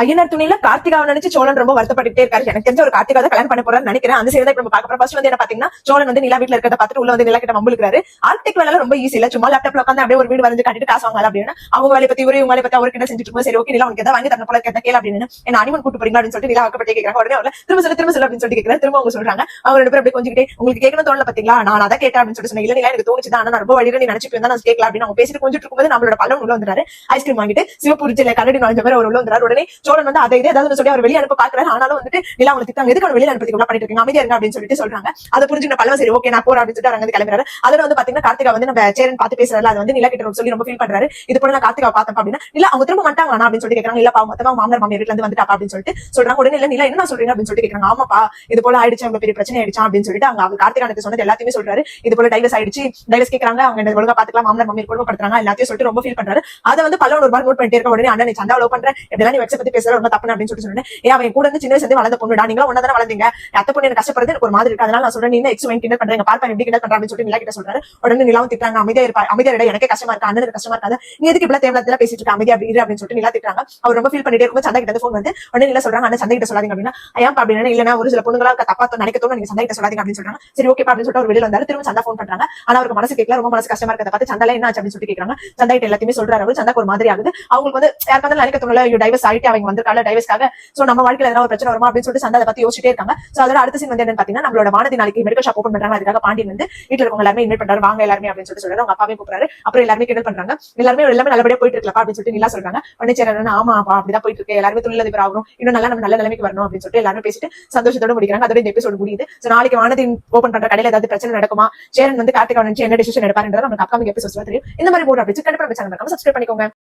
ஐயனார் துணியில கார்த்திகாவை நினைச்சு சோழன் ரொம்ப வருத்தப்பட்டுட்டே இருக்காரு. எனக்கு தெரிஞ்ச ஒரு கார்த்திகா தான் கல்யாணம் பண்ண போறான்னு நினைக்கிறேன். அந்த சைடு தான் இப்ப பார்க்க போறோம். ஃபர்ஸ்ட் வந்து என்ன பாத்தீங்கன்னா, சோழன் வந்து நிலா வீட்டுல இருக்கிறத பார்த்துட்டு உள்ள வந்து நிலா கிட்ட மம்புலுக்குறாரு. ஆர்டிக் வேலை ரொம்ப ஈஸி இல்ல, சும்மா லேப்டாப்ல உட்காந்து அப்படியே ஒரு வீடு வரைஞ்சு கட்டிட்டு காசு வாங்கலாம் அப்படின்னு அவங்க வேலை பத்தி இவங்க வேலை பத்தி அவருக்கு என்ன செஞ்சுட்டு இருக்கும். சரி ஓகே நிலா உனக்கு எதாவது வாங்கி தரணும் போல கேட்ட கேள அப்படின்னு என்ன அனிமன் கூட்டு போறீங்களா அப்படின்னு சொல்லிட்டு நிலா வாக்கப்பட்டு கேட்கறாங்க. உடனே அவள திரும்ப சொல்லு அப்படின்னு சொல்லிட்டு கேட்கறாரு. திரும்ப அவங்க சொல்றாங்க அவங்க ரெண்டு பேரும் அப்படியே கொஞ்சிக்கிட்டே உங்களுக்கு கேட்கணும் தோணல பாத்தீங்களா, நான் அதை கேட்டேன் அப்படின்னு சொல்லிட்டு சொன்னேன். இல்ல நிலா எனக்கு தோணுச்சுதான், ஆனா நான் ரொம்ப வழியில நீ நினைச்சிட்டு இருந்தா நான் கேட்கலாம் அப்படின்னு அவங்க பேசிட்டு கொஞ்சிட்டு இருக்கும்போது நம்மளோட பல்லவன் உள்ள வந்துறாரு. ஐஸ்கிரீம் வாங்கிட்டு சிவபுரிச்சில கரடி நுழைஞ்ச மாதிரி அவர் உள்ள வந்துறாரு. உடனே சோழன் வந்து அதை ஏதாவது சொல்லி அவர் வெளியே அனுப்ப பாக்குறாரு. ஆனாலும் வந்துட்டு நிலா அவங்க திட்டாங்க, எதுக்கு வெளியில அனுப்பி பண்ணிட்டு இருக்கீங்க, அமைதியா இருங்க அப்படின்னு சொல்லிட்டு சொல்றாங்க. அதை புரிஞ்சுக்கிற பல்லவன் சரி ஓகே நான் போறேன் அப்படின்னு சொல்லிட்டு அங்க கிளம்புறாரு. அதோட வந்து பாத்தீங்கன்னா கார்த்திகா வந்து நம்ம சேரன் பார்த்து பேசுறாரு. அது வந்து நிலா கிட்ட சொல்லி ரொம்ப ஃபீல் பண்றாரு. இது போல நான் கார்த்திகா பார்த்தேன் அப்படின்னா இல்ல அவங்க திரும்ப மாட்டாங்க அப்படின்னு சொல்லி கேட்கறாங்க. இல்ல பாவம் மொத்தமா மாமனார் மாமியார் வீட்டுல இருந்து வந்துட்டா அப்படின்னு சொல்லிட்டு சொல்றாங்க. உடனே இல்ல நிலா என்ன சொல்றீங்க அப்படின்னு சொல்லிட்டு கேட்கறாங்க. ஆமாப்பா இது போல ஆயிடுச்சு, அவங்க பெரிய பிரச்சனை ஆயிடுச்சா அப்படின்னு சொல்லிட்டு அவங்க கார்த்திகா சொன்னது எல்லாத்தையுமே சொல்றாரு. இது போல டைவர்ஸ் ஆயிடுச்சு, டைவர்ஸ் கேட்கறாங்க, அவங்க ஒழுங்கா பாத்துக்கலாம், மாமனார் மாமியார் கொடுமைப்படுத்துறாங்க எல்லாத்தையும் சொல்லிட்டு ரொம்ப ஃபீல் பண்றாரு. அதை வந்து பல்லவன் ஒரு மாதிரி நோட் பண்ணிட்டே இருக்க. உடனே அண்ணன் நீ சந்தா லவ் பண்றேன் எப்படிலாம் நீ வெக்ஸ பத்தி பேசுற ரொம்ப தப்பு அப்படின்னு சொல்லிட்டு சொன்னேன். ஏன் அவன் கூட இருந்து சின்ன வயசுல வளர்ந்த பொண்ணுடா, நீங்க ஒன்னதான வளர்ந்தீங்க, அத்தை பொண்ணு எனக்கு கஷ்டப்படுறது எனக்கு ஒரு மாதிரி இருக்கு, அதனால நான் சொல்றேன் நீ எக்ஸ் வாங்கி கிண்டல் பண்றீங்க, பார்ப்பா எப்படி கிண்டல் பண்ற அப்படின்னு சொல்லிட்டு நிலா கிட்ட சொல்றாரு. உடனே நிலாவும் திட்டாங்க, அமைதியா இருப்பா, அமைதியா இட எனக்கே கஷ்டமா இருக்கு, அண்ணனுக்கு கஷ்டமா இருக்காது, நீ எதுக்கு இப்படி தேவையில்லாத பேசிட்டு இருக்க, அமைதியா அப்படி அப்படின்னு சொல்லிட்டு நிலா திட்டாங்க. அவர் ரொம்ப ஃபீல் பண்ணிட்டே இருக்கும். சந்தா கிட்ட போன் வந்து உடனே நிலா சொல்றாங்க அண்ணன் சந்தை கிட்ட சொல்லாதீங்க அப்படின்னா ஏன் அப்படின்னு. இல்லன்னா ஒரு சில பொண்ணுங்களா தப்பா நினைக்க தோணும், நீங்க சந்தை கிட்ட சொல்லாதீங்க அப்படின்னு சொல்றாங்க. சரி ஓகே அப்படின்னு சொல்லிட்டு அவர் வெளியில வந்தாரு. திரும்ப சந்தா போன் பண்றாங்க. ஆனா அவருக்கு மனசு கேட்கல, ரொம்ப மனசு கஷ்டமா இருக்கிறத பார்த்து சந்தால என்ன ஆச்சு அப்படின்னு சொல்லிட்டு கேட்கறாங்க. சந்தா கிட்ட எல்லாத்தையுமே சொல்றாரு. அவர் சந்தாக்கு ஒரு மாதிரி ஆகுது. அவங்களுக்கு வந்து யாருக்காவது நினைக்க தோணல, டைவர்ஸ் ஆயிட்டு அவங்க வந்திருக்காங்க டைவர்ஸ்க்காக, சோ நம்ம வாழ்க்கையில ஏதாவது ஒரு பிரச்சனை வருமா அப்படின்னு சொல்லிட்டு சந்தா அதை பத்தி யோசிச்சிட்டே இருக்காங்க. சோ அதோட அடுத்த சீன் வந்து என்னன்னு பாத்தீங்கன்னா நம்மளோட வானதி நாளைக்கு மெடிக்கல் ஷாப் ஓபன் பண்றாங்க. அதுக்காக பாண்டியன் வந்து வீட்டுல இருக்கவங்க எல்லாருமே இன்வைட் பண்றாரு, வாங்க எல்லாருமே அப்படின்னு சொல்லிட்டு சொல்றாரு. அவங்க அப்பாவே கூப்பிடுறாரு. அப்புறம் எல்லாருமே கிண்டல் பண்றாங்க. எல்லாமே நல்லபடியா போயிட்டு இருக்கா அப்படின்னு சொல்லிட்டு நிலா சொல்றாங்க. உடனே சரி ஆமா அப்படிதான் போயிட்டு இருக்கு, எல்லாருமே தொழிலதிபர் ஆகணும், இன்னும் நல்லா நம்ம நல்ல நிலைமைக்கு வரணும் அப்படின்னு சொல்லிட்டு எல்லாரும் பேசிட்டு சந்தோஷத்தோட முடிக்கிறாங்க. அதோட இந்த எபிசோட் முடியுது. சோ நாளைக்கு வானதி ஓபன் பண்ற கடையில ஏதாவது பிரச்சனை நடக்குமா, சேரன் வந்து கார்த்திகா என்ன டிசிஷன் எடுப்பாருன்றது நமக்கு அப்கமிங் எபிசோட்ஸ்ல தெரியும். இந்த மாதிரி மூணு அப்படி கண்டிப்பா நம்ம சேனல் சப்ஸ்கிரைப் பண்ணிக்கோங்க.